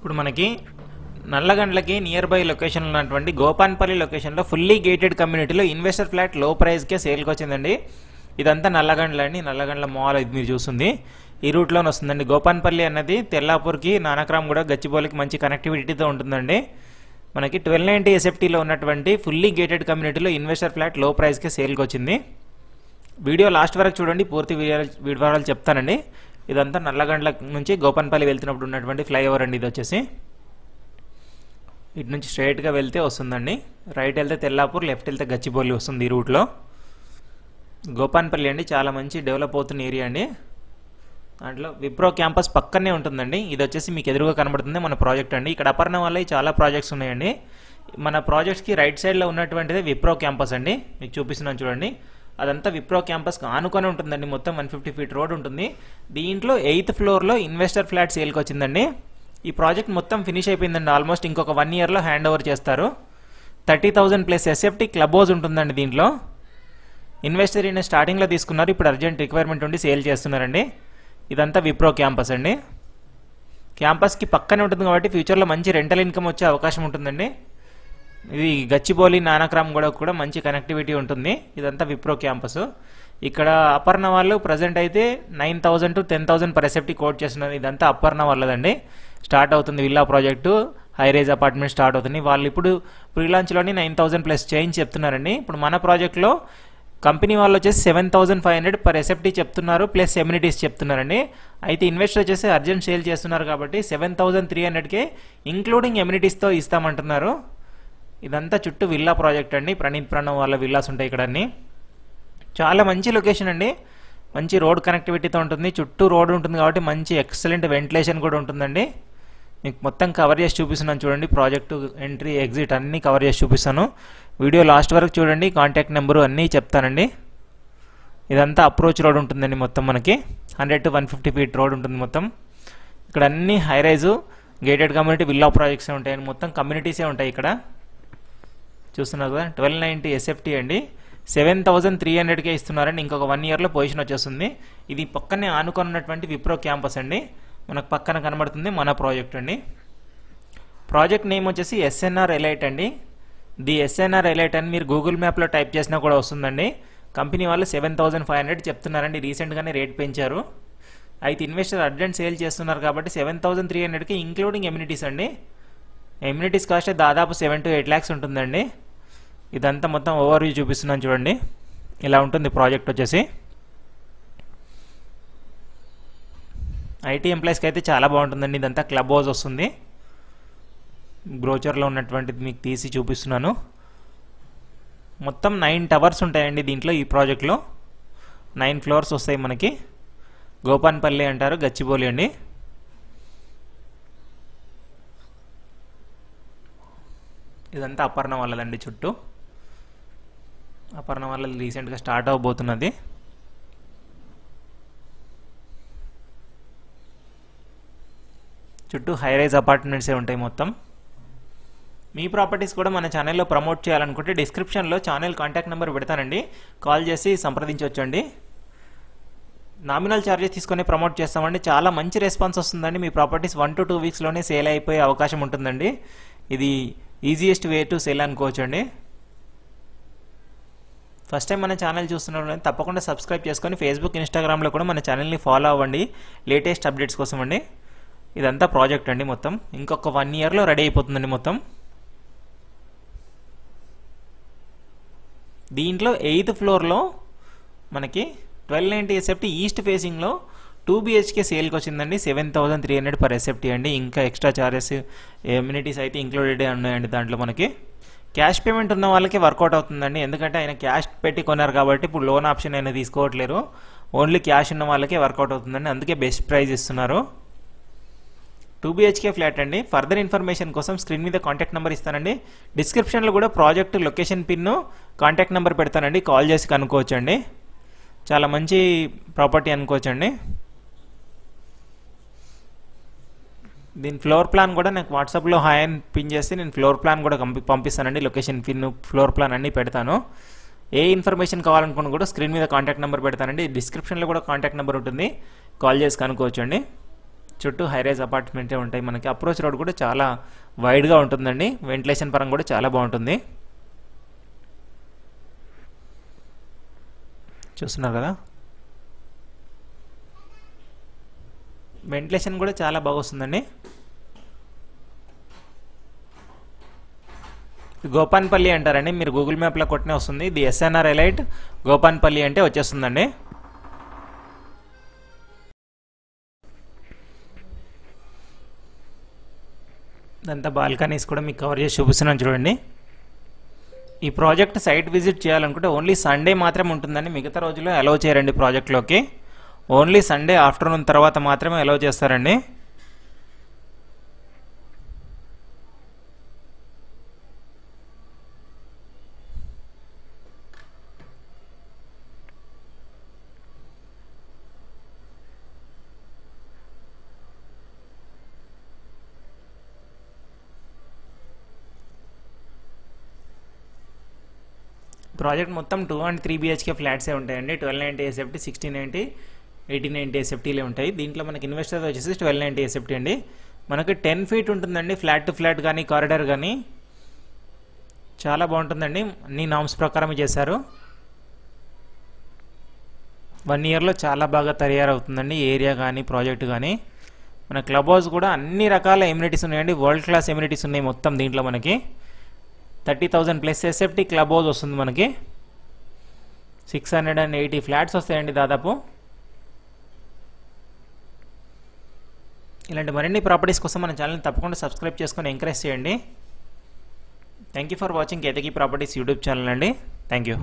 ఇప్పుడు మనకి నల్లగండ్లకి near by location ఉన్నటువంటి గోపాన్పల్లి లొకేషన్లో ఫుల్లీ గేటెడ్ కమ్యూనిటీలో ఇన్వెస్టర్ ఫ్లాట్ లో ప్రైస్కే సేల్కి వచ్చిందండి. ఇదంతా నల్లగండ్ల అండి, నల్లగండ్ల మాల్ ఇది మీరు చూస్తుంది ఈ రూట్లోనే వస్తుందండి. గోపాన్పల్లి అన్నది తెల్లాపూర్కి, నానక్రామ్ కూడా, గచ్చిబౌలికి మంచి కనెక్టివిటీతో ఉంటుందండి. మనకి 1290 ఎస్ఎఫ్టీలో ఉన్నటువంటి ఫుల్లీ గేటెడ్ కమ్యూనిటీలో ఇన్వెస్టర్ ఫ్లాట్ లో ప్రైస్కే సేల్కి వచ్చింది. వీడియో లాస్ట్ వరకు చూడండి, పూర్తి వివరాలు చెప్తానండి. ఇదంతా నల్లగండ్ల నుంచి గోపాన్పల్లి వెళ్తున్నప్పుడు ఉన్నటువంటి ఫ్లైఓవర్ అండి. ఇది వచ్చేసి ఇటు నుంచి స్ట్రైట్గా వెళ్తే వస్తుందండి. రైట్ వెళ్తే తెల్లాపూర్, లెఫ్ట్ వెళ్తే గచ్చిబౌలి వస్తుంది ఈ రూట్లో. గోపాన్పల్లి అండి చాలా మంచి డెవలప్ అవుతున్న ఏరియా అండి. దాంట్లో విప్రో క్యాంపస్ పక్కనే ఉంటుందండి. ఇది వచ్చేసి మీకు ఎదురుగా కనబడుతుంది మన ప్రాజెక్ట్ అండి. ఇక్కడ అపర్ణ వల్ల చాలా ప్రాజెక్ట్స్ ఉన్నాయండి. మన ప్రాజెక్ట్స్కి రైట్ సైడ్లో ఉన్నటువంటిది విప్రో క్యాంపస్ అండి. మీకు చూపిస్తున్నాను చూడండి. అదంతా విప్రో క్యాంపస్కి ఆనుకొని ఉంటుందండి. మొత్తం 150 ఫీట్ రోడ్ ఉంటుంది. దీంట్లో 8th ఫ్లోర్లో ఇన్వెస్టర్ ఫ్లాట్ సేల్కి వచ్చిందండి. ఈ ప్రాజెక్ట్ మొత్తం ఫినిష్ అయిపోయిందండి. ఆల్మోస్ట్ ఇంకొక 1 ఇయర్లో హ్యాండ్ ఓవర్ చేస్తారు. 30,000 ప్లస్ ఎస్ఎఫ్టీ క్లబ్ హౌస్ ఉంటుందండి. దీంట్లో ఇన్వెస్టర్ ఈయన స్టార్టింగ్లో తీసుకున్నారు, ఇప్పుడు అర్జెంట్ రిక్వైర్మెంట్ ఉండి సేల్ చేస్తున్నారండి. ఇదంతా విప్రో క్యాంపస్ అండి. క్యాంపస్కి పక్కనే ఉంటుంది కాబట్టి ఫ్యూచర్లో మంచి రెంటల్ ఇన్కమ్ వచ్చే అవకాశం ఉంటుందండి. ఇది గచ్చిబౌలి, నానక్రామ్ కూడా మంచి కనెక్టివిటీ ఉంటుంది. ఇదంతా విప్రో క్యాంపస్. ఇక్కడ అపర్ణ వాళ్ళు ప్రజెంట్ అయితే 9,000 to 10,000 పర్ ఎస్ఎఫ్టీ కోట్ చేస్తున్నారు. ఇదంతా అపర్ణ వాళ్ళదండి. స్టార్ట్ అవుతుంది విల్లా ప్రాజెక్టు, హైరేజ్ అపార్ట్మెంట్ స్టార్ట్ అవుతుంది. వాళ్ళు ఇప్పుడు ప్రీ లాంచ్లోని 9,000 ప్లస్ చేంజ్ చెప్తున్నారండి. ఇప్పుడు మన ప్రాజెక్ట్లో కంపెనీ వాళ్ళు వచ్చేసి 7,500 పర్ ఎస్ఎఫ్టీ చెప్తున్నారు, ప్లస్ ఎమ్యూనిటీస్ చెప్తున్నారండి. అయితే ఇన్వెస్టర్ వచ్చేసి అర్జెంట్ సేల్ చేస్తున్నారు కాబట్టి 7,300కే ఇంక్లూడింగ్ ఎమ్యూనిటీస్తో ఇస్తామంటున్నారు. ఇదంతా చుట్టూ విల్లా ప్రాజెక్ట్ అండి. ప్రణవ్ వాళ్ళ విల్లాస్ ఉంటాయి ఇక్కడ అన్ని. చాలా మంచి లొకేషన్ అండి. మంచి రోడ్ కనెక్టివిటీతో ఉంటుంది. చుట్టూ రోడ్ ఉంటుంది కాబట్టి మంచి ఎక్సలెంట్ వెంటిలేషన్ కూడా ఉంటుందండి. మీకు మొత్తం కవర్ చేసి చూపిస్తున్నాను చూడండి. ప్రాజెక్టు ఎంట్రీ, ఎగ్జిట్ అన్నీ కవర్ చేసి చూపిస్తాను. వీడియో లాస్ట్ వరకు చూడండి. కాంటాక్ట్ నెంబరు అన్నీ చెప్తానండి. ఇదంతా అప్రోచ్ రోడ్ ఉంటుందండి. మొత్తం మనకి 100 to 150 ఫీట్ రోడ్ ఉంటుంది మొత్తం. ఇక్కడ అన్ని హైరైజు గేటెడ్ కమ్యూనిటీ విల్లా ప్రాజెక్ట్స్ ఉంటాయండి. మొత్తం కమ్యూనిటీసే ఉంటాయి ఇక్కడ. చూస్తున్నారు కదా, 1290 ఎస్ఎఫ్టీ అండి. 7,300కే ఇస్తున్నారండి. ఇంకొక 1 ఇయర్లో పొజిషన్ వచ్చేస్తుంది. ఇది పక్కనే ఆనుకున్నటువంటి విప్రో క్యాంపస్ అండి. మనకు పక్కన కనబడుతుంది మన ప్రాజెక్ట్ అండి. ప్రాజెక్ట్ నేమ్ వచ్చేసి SNR ఎలైట్ అండి. ది SNR ఎలైట్ అని మీరు గూగుల్ మ్యాప్లో టైప్ చేసినా కూడా వస్తుందండి. కంపెనీ వాళ్ళు 7,500 చెప్తున్నారండి. రీసెంట్గానే రేట్ పెంచారు. అయితే ఇన్వెస్టర్ అర్జెంట్ సేల్ చేస్తున్నారు కాబట్టి 7,300కి ఇంక్లూడింగ్ ఎమ్యూనిటీస్ అండి. ఎమ్యూనిటీస్ కాస్ట్ దాదాపు 7 to 8 lakhs ఉంటుందండి. ఇదంతా మొత్తం ఓవర్ వ్యూ చూపిస్తున్నాను చూడండి. ఇలా ఉంటుంది ప్రాజెక్ట్ వచ్చేసి. ఐటీ ఎంప్లాయీస్కి అయితే చాలా బాగుంటుందండి. ఇదంతా క్లబ్ హౌస్ వస్తుంది. బ్రోచర్లో ఉన్నటువంటిది మీకు తీసి చూపిస్తున్నాను. మొత్తం 9 టవర్స్ ఉంటాయండి దీంట్లో. ఈ ప్రాజెక్ట్లో 9 ఫ్లోర్స్ వస్తాయి మనకి. గోపాన్పల్లి అంటారు, గచ్చిబౌలి అండి. ఇదంతా అపర్ణ వాళ్ళదండి. చుట్టూ అపర్ణ వాళ్ళ రీసెంట్గా స్టార్ట్ అవబోతున్నది. చుట్టూ హైరైజ్ అపార్ట్మెంట్సే ఉంటాయి మొత్తం. మీ ప్రాపర్టీస్ కూడా మన ఛానల్లో ప్రమోట్ చేయాలనుకుంటే డిస్క్రిప్షన్లో ఛానల్ కాంటాక్ట్ నెంబర్ పెడతానండి. కాల్ చేసి సంప్రదించవచ్చండి. నామినల్ ఛార్జెస్ తీసుకొని ప్రమోట్ చేస్తామండి. చాలా మంచి రెస్పాన్స్ వస్తుందండి. మీ ప్రాపర్టీస్ 1 to 2 వీక్స్లోనే సేల్ అయిపోయే అవకాశం ఉంటుందండి. ఇది ఈజియెస్ట్ వే టు సేల్ అనుకోవచ్చండి. ఫస్ట్ టైం మన ఛానల్ చూస్తున్నప్పుడు తప్పకుండా సబ్స్క్రైబ్ చేసుకొని ఫేస్బుక్, ఇన్స్టాగ్రామ్లో కూడా మన ఛానల్ని ఫాలో అవ్వండి లేటెస్ట్ అప్డేట్స్ కోసం అండి. ఇదంతా ప్రాజెక్ట్ అండి. మొత్తం ఇంకొక 1 ఇయర్లో రెడీ అయిపోతుందండి మొత్తం. దీంట్లో 8th ఫ్లోర్లో మనకి 1290 ఎస్ఎఫ్టీ ఈస్ట్ ఫేసింగ్లో 2 BHK సేల్కి వచ్చిందండి. 7,300 పర్ ఎస్ఎఫ్టీ అండి. ఇంకా ఎక్స్ట్రా ఛార్జెస్, ఎమ్యూనిటీస్ అయితే ఇంక్లూడెడ్ ఉన్నాయండి దాంట్లో. మనకి క్యాష్ పేమెంట్ ఉన్న వాళ్ళకి వర్కౌట్ అవుతుందండి. ఎందుకంటే ఆయన క్యాష్ పెట్టి కొన్నారు కాబట్టి ఇప్పుడు లోన్ ఆప్షన్ అయినా తీసుకోవట్లేరు. ఓన్లీ క్యాష్ ఉన్న వాళ్ళకే వర్కౌట్ అవుతుందండి. అందుకే బెస్ట్ ప్రైస్ ఇస్తున్నారు. 2 BHK ఫ్లాట్ అండి. ఫర్దర్ ఇన్ఫర్మేషన్ కోసం స్క్రీన్ మీద కాంటాక్ట్ నెంబర్ ఇస్తానండి. డిస్క్రిప్షన్లో కూడా project location pin, contact number పెడతానండి. కాల్ చేసి కనుక్కోవచ్చండి. చాలా మంచి ప్రాపర్టీ అనుకోవచ్చండి. దీని ఫ్లోర్ ప్లాన్ కూడా నాకు వాట్సాప్లో హాయ్ అని పిన్ చేసి నేను ఫ్లోర్ ప్లాన్ కూడా పంపిస్తానండి. లొకేషన్ పిన్, ఫ్లోర్ ప్లాన్ అన్నీ పెడతాను. ఏ ఇన్ఫర్మేషన్ కావాలనుకున్నా కూడా స్క్రీన్ మీద కాంటాక్ట్ నెంబర్ పెడతానండి. డిస్క్రిప్షన్లో కూడా కాంటాక్ట్ నెంబర్ ఉంటుంది. కాల్ చేసి కనుక్కోవచ్చండి. చుట్టూ హైరైజ్ అపార్ట్మెంటే ఉంటాయి. మనకి అప్రోచ్ రోడ్ కూడా చాలా వైడ్గా ఉంటుందండి. వెంటిలేషన్ పరంగా కూడా చాలా బాగుంటుంది. చూస్తున్నారు కదా, వెంటిలేషన్ కూడా చాలా బాగా వస్తుందండి. గోపాన్పల్లి అంటారండి, మీరు గూగుల్ మ్యాప్లో కొట్టినే వస్తుంది. ఇది ఎస్ఎన్ఆర్ ఎలైట్ గోపాన్పల్లి అంటే వచ్చేస్తుందండి. ఇదంతా బాల్కనీస్ కూడా మీకు కవర్ చేసి చూపిస్తున్నాను చూడండి. ఈ ప్రాజెక్ట్ సైట్ విజిట్ చేయాలనుకుంటే ఓన్లీ సండే మాత్రమే ఉంటుందండి. మిగతా రోజుల్లో అలౌ చేయరండి ప్రాజెక్ట్లోకి. ఓన్లీ సండే ఆఫ్టర్నూన్ తర్వాత మాత్రమే అలౌ చేస్తారండి. ప్రాజెక్ట్ మొత్తం 2 and 3 BHK ఫ్లాట్సే ఉంటాయండి. 1290 SFT, 1690, 1890 SFTలే ఉంటాయి. దీంట్లో మనకి ఇన్వెస్టర్ వచ్చేసి 1290 SFT అండి. మనకి 10 feet ఉంటుందండి ఫ్లాట్ టు ఫ్లాట్ కానీ కారిడార్ కానీ. చాలా బాగుంటుందండి. అన్ని నామ్స్ ప్రకారం చేశారు. 1 yearలో చాలా బాగా తయారవుతుందండి ఏరియా కానీ ప్రాజెక్ట్ కానీ. మన క్లబ్ హౌస్ కూడా అన్ని రకాల ఎమ్యూనిటీస్ ఉన్నాయండి. వరల్డ్ క్లాస్ ఎమ్యూనిటీస్ ఉన్నాయి మొత్తం దీంట్లో మనకి. 30,000 ప్లస్ SFT క్లబ్ హౌస్ వస్తుంది మనకి. 680 ఫ్లాట్స్ వస్తాయండి దాదాపు. ఇలాంటి మరిన్ని ప్రాపర్టీస్ కోసం మన ఛానల్ని తప్పకుండా సబ్స్క్రైబ్ చేసుకొని ఎంకరేజ్ చేయండి. Thank you for watching Ketaki properties YouTube channel అండి. Thank you.